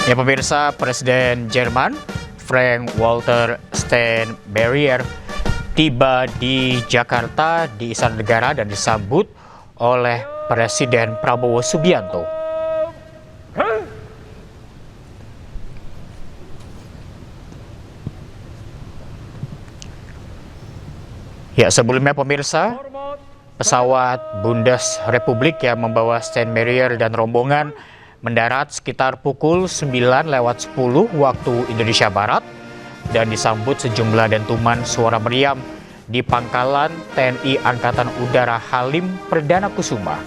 Ya pemirsa, Presiden Jerman Frank-Walter Steinmeier tiba di Jakarta di Istana Negara dan disambut oleh Presiden Prabowo Subianto. Ya, sebelumnya pemirsa, pesawat Bundesrepublik yang membawa Steinmeier dan rombongan mendarat sekitar pukul 9:10 waktu Indonesia Barat dan disambut sejumlah dentuman suara meriam di Pangkalan TNI Angkatan Udara Halim Perdana Kusuma.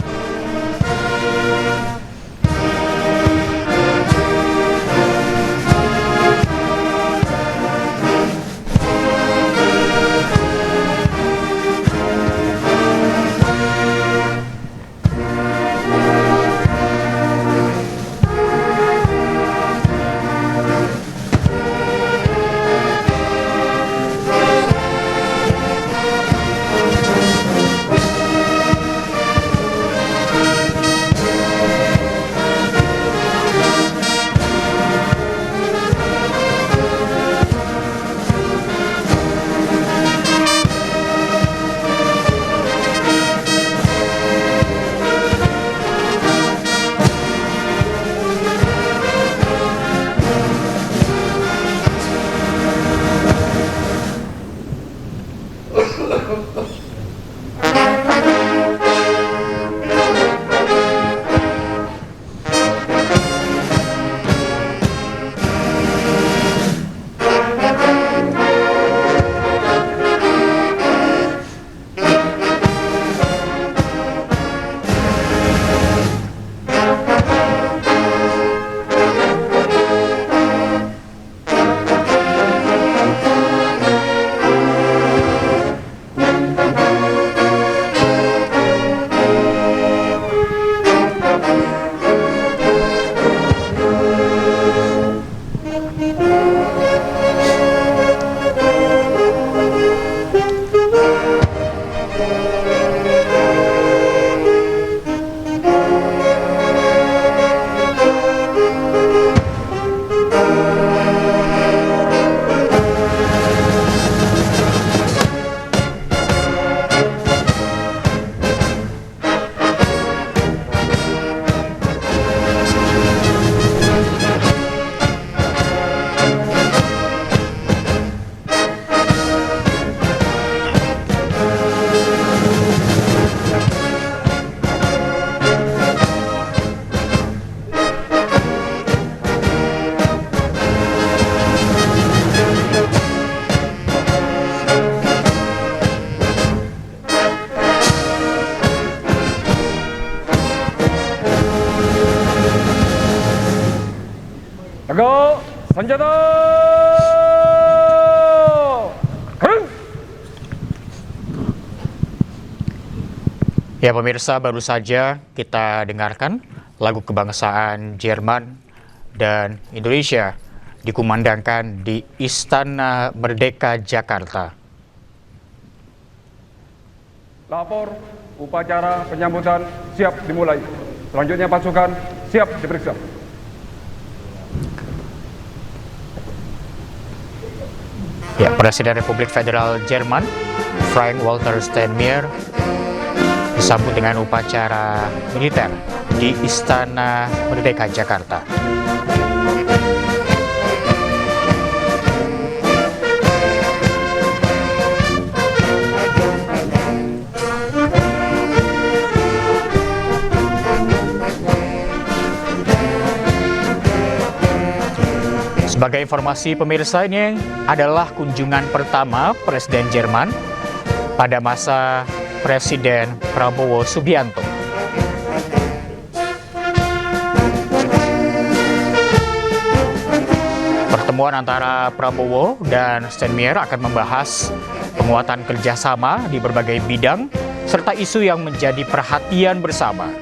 Tegak, senjata! Ya pemirsa, baru saja kita dengarkan lagu kebangsaan Jerman dan Indonesia dikumandangkan di Istana Merdeka Jakarta. Lapor, upacara penyambutan siap dimulai. Selanjutnya pasukan siap diperiksa. Ya, Presiden Republik Federal Jerman Frank-Walter Steinmeier disambut dengan upacara militer di Istana Merdeka Jakarta. Sebagai informasi pemirsa, ini adalah kunjungan pertama Presiden Jerman pada masa Presiden Prabowo Subianto. Pertemuan antara Prabowo dan Steinmeier akan membahas penguatan kerjasama di berbagai bidang serta isu yang menjadi perhatian bersama.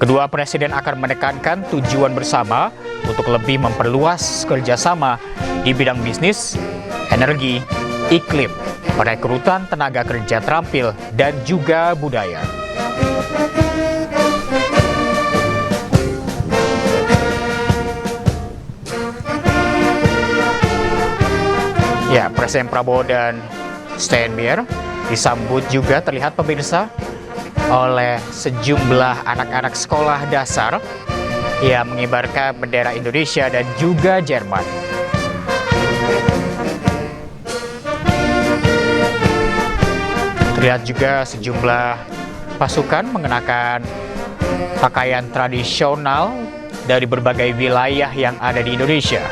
Kedua presiden akan menekankan tujuan bersama untuk lebih memperluas kerjasama di bidang bisnis, energi, iklim, perekrutan tenaga kerja terampil, dan juga budaya. Ya, Presiden Prabowo dan Steinmeier disambut juga terlihat pemirsa oleh sejumlah anak-anak sekolah dasar yang mengibarkan bendera Indonesia dan juga Jerman. Terlihat juga sejumlah pasukan mengenakan pakaian tradisional dari berbagai wilayah yang ada di Indonesia.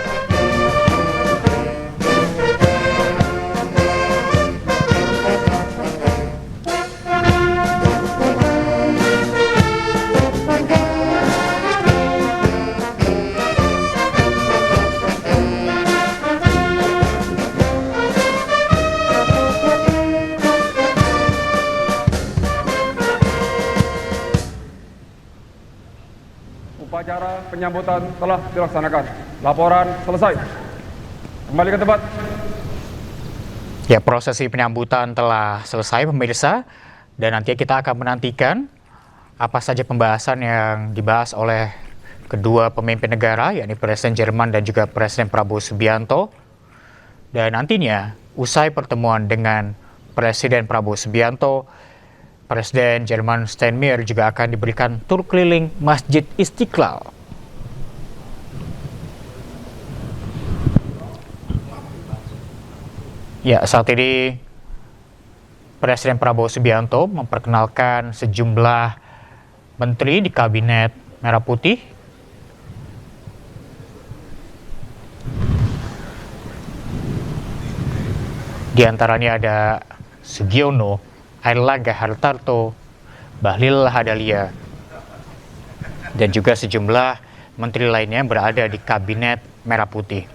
Upacara penyambutan telah dilaksanakan. Laporan selesai. Kembali ke tempat. Ya, prosesi penyambutan telah selesai pemirsa, dan nanti kita akan menantikan apa saja pembahasan yang dibahas oleh kedua pemimpin negara, yakni Presiden Jerman dan juga Presiden Prabowo Subianto. Dan nantinya usai pertemuan dengan Presiden Prabowo Subianto, Presiden Jerman Steinmeier juga akan diberikan tur keliling Masjid Istiqlal. Ya, saat ini Presiden Prabowo Subianto memperkenalkan sejumlah menteri di Kabinet Merah Putih. Di antaranya ada Sugiono, Airlangga Hartarto, Bahlil Lahadalia, dan juga sejumlah menteri lainnya yang berada di Kabinet Merah Putih.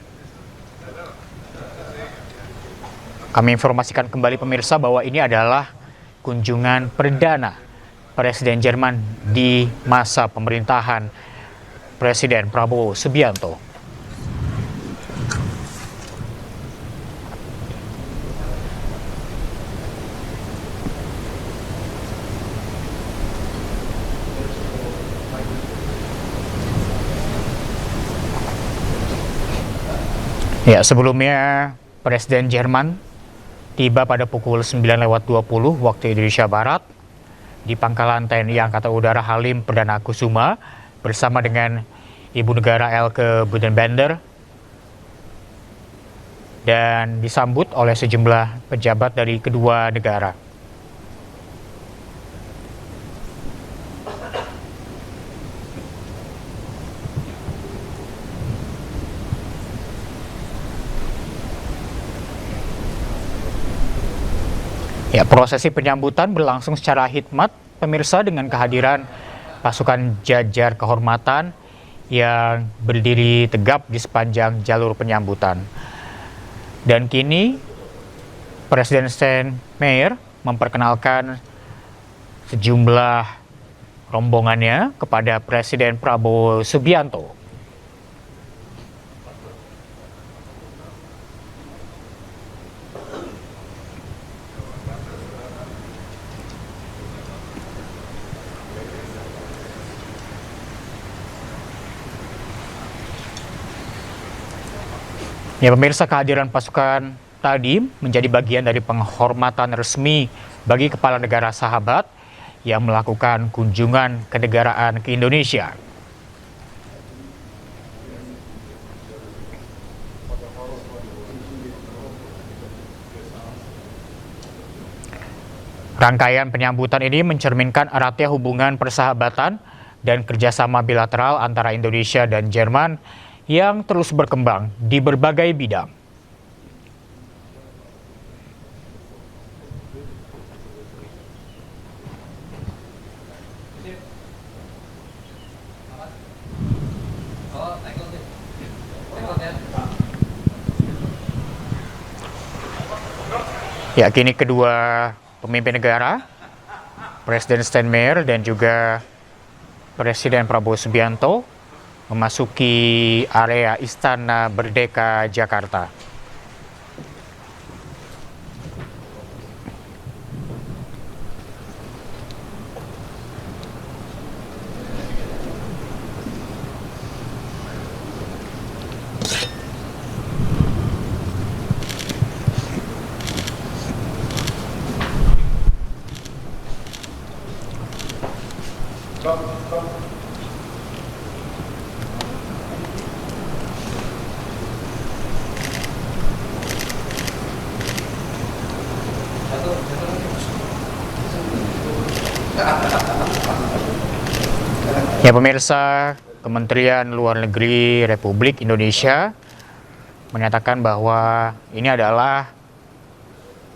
Kami informasikan kembali pemirsa bahwa ini adalah kunjungan perdana Presiden Jerman di masa pemerintahan Presiden Prabowo Subianto. Ya, sebelumnya Presiden Jerman tiba pada pukul 9.20 waktu Indonesia Barat di Pangkalan TNI Angkatan Udara Halim Perdana Kusuma bersama dengan Ibu Negara Elke Budenbender dan disambut oleh sejumlah pejabat dari kedua negara. Ya, prosesi penyambutan berlangsung secara hikmat pemirsa dengan kehadiran pasukan jajar kehormatan yang berdiri tegap di sepanjang jalur penyambutan. Dan kini Presiden Steinmeier memperkenalkan sejumlah rombongannya kepada Presiden Prabowo Subianto. Ya pemirsa, kehadiran pasukan tadi menjadi bagian dari penghormatan resmi bagi kepala negara sahabat yang melakukan kunjungan kenegaraan ke Indonesia. Rangkaian penyambutan ini mencerminkan eratnya hubungan persahabatan dan kerjasama bilateral antara Indonesia dan Jerman yang terus berkembang di berbagai bidang. Ya, kini kedua pemimpin negara, Presiden Steinmeier dan juga Presiden Prabowo Subianto, memasuki area Istana Merdeka Jakarta. Ya pemirsa, Kementerian Luar Negeri Republik Indonesia menyatakan bahwa ini adalah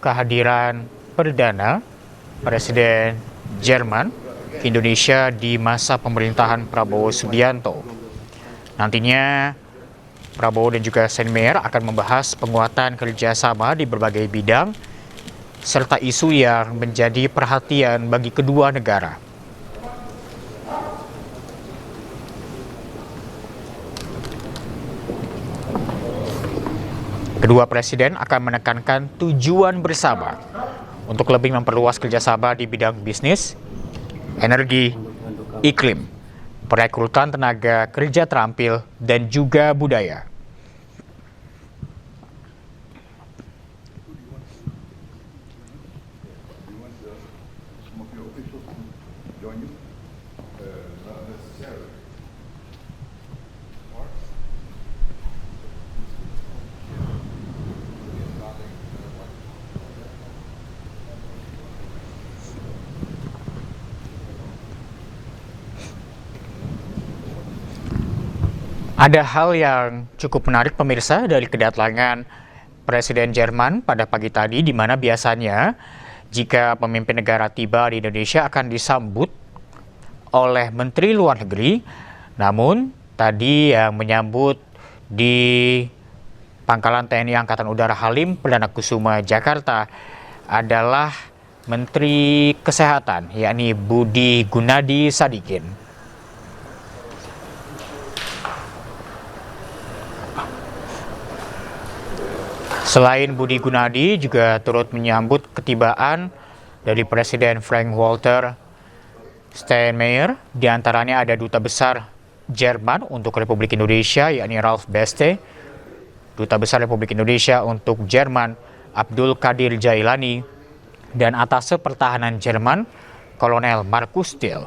kehadiran perdana Presiden Jerman ke Indonesia di masa pemerintahan Prabowo Subianto. Nantinya Prabowo dan juga Steinmeier akan membahas penguatan kerjasama di berbagai bidang serta isu yang menjadi perhatian bagi kedua negara. Kedua presiden akan menekankan tujuan bersama untuk lebih memperluas kerjasama di bidang bisnis, energi, iklim, perekrutan tenaga kerja terampil, dan juga budaya. Ada hal yang cukup menarik pemirsa dari kedatangan Presiden Jerman pada pagi tadi, di mana biasanya jika pemimpin negara tiba di Indonesia akan disambut oleh Menteri Luar Negeri. Namun tadi yang menyambut di Pangkalan TNI Angkatan Udara Halim Perdana Kusuma Jakarta adalah Menteri Kesehatan, yakni Budi Gunadi Sadikin. Selain Budi Gunadi, juga turut menyambut ketibaan dari Presiden Frank-Walter Steinmeier. Di antaranya ada Duta Besar Jerman untuk Republik Indonesia, yakni Ralf Beste, Duta Besar Republik Indonesia untuk Jerman, Abdul Qadir Jailani, dan Atase Pertahanan Jerman, Kolonel Markus Diehl.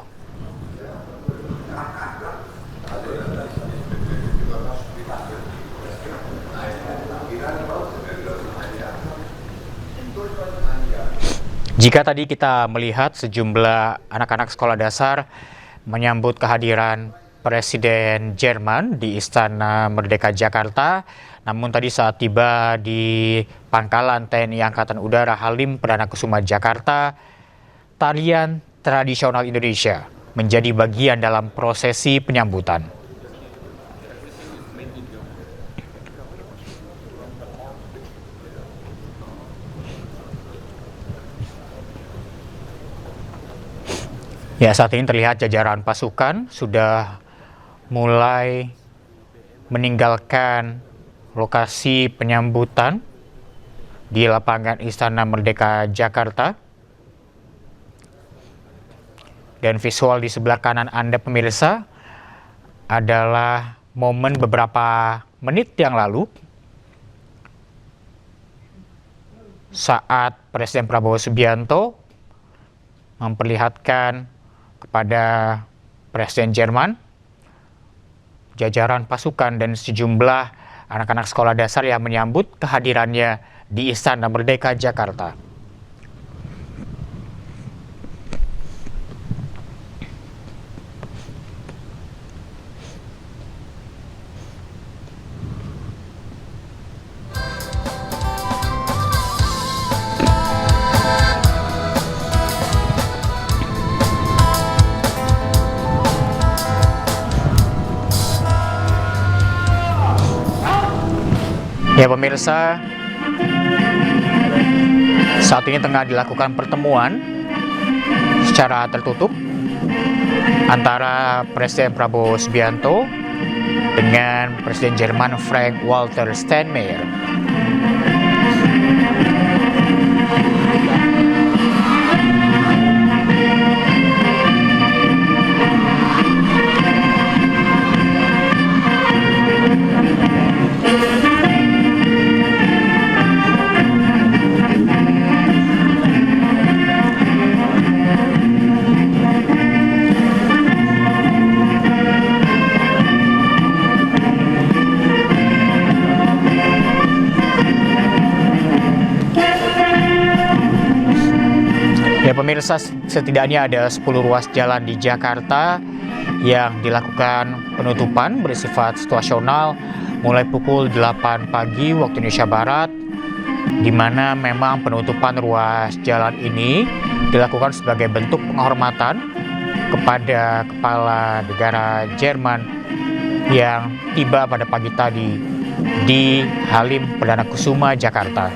Jika tadi kita melihat sejumlah anak-anak sekolah dasar menyambut kehadiran Presiden Jerman di Istana Merdeka Jakarta, namun tadi saat tiba di Pangkalan TNI Angkatan Udara Halim Perdana Kusuma Jakarta, tarian tradisional Indonesia menjadi bagian dalam prosesi penyambutan. Ya, saat ini terlihat jajaran pasukan sudah mulai meninggalkan lokasi penyambutan di lapangan Istana Merdeka Jakarta. Dan visual di sebelah kanan Anda pemirsa adalah momen beberapa menit yang lalu saat Presiden Prabowo Subianto memperlihatkan kepada Presiden Jerman, jajaran pasukan dan sejumlah anak-anak sekolah dasar yang menyambut kehadirannya di Istana Merdeka Jakarta. Ya pemirsa, saat ini tengah dilakukan pertemuan secara tertutup antara Presiden Prabowo Subianto dengan Presiden Jerman Frank-Walter Steinmeier. pemirsa, setidaknya ada 10 ruas jalan di Jakarta yang dilakukan penutupan bersifat situasional mulai pukul 8 pagi waktu Indonesia Barat, di mana memang penutupan ruas jalan ini dilakukan sebagai bentuk penghormatan kepada Kepala Negara Jerman yang tiba pada pagi tadi di Halim Perdana Kusuma, Jakarta.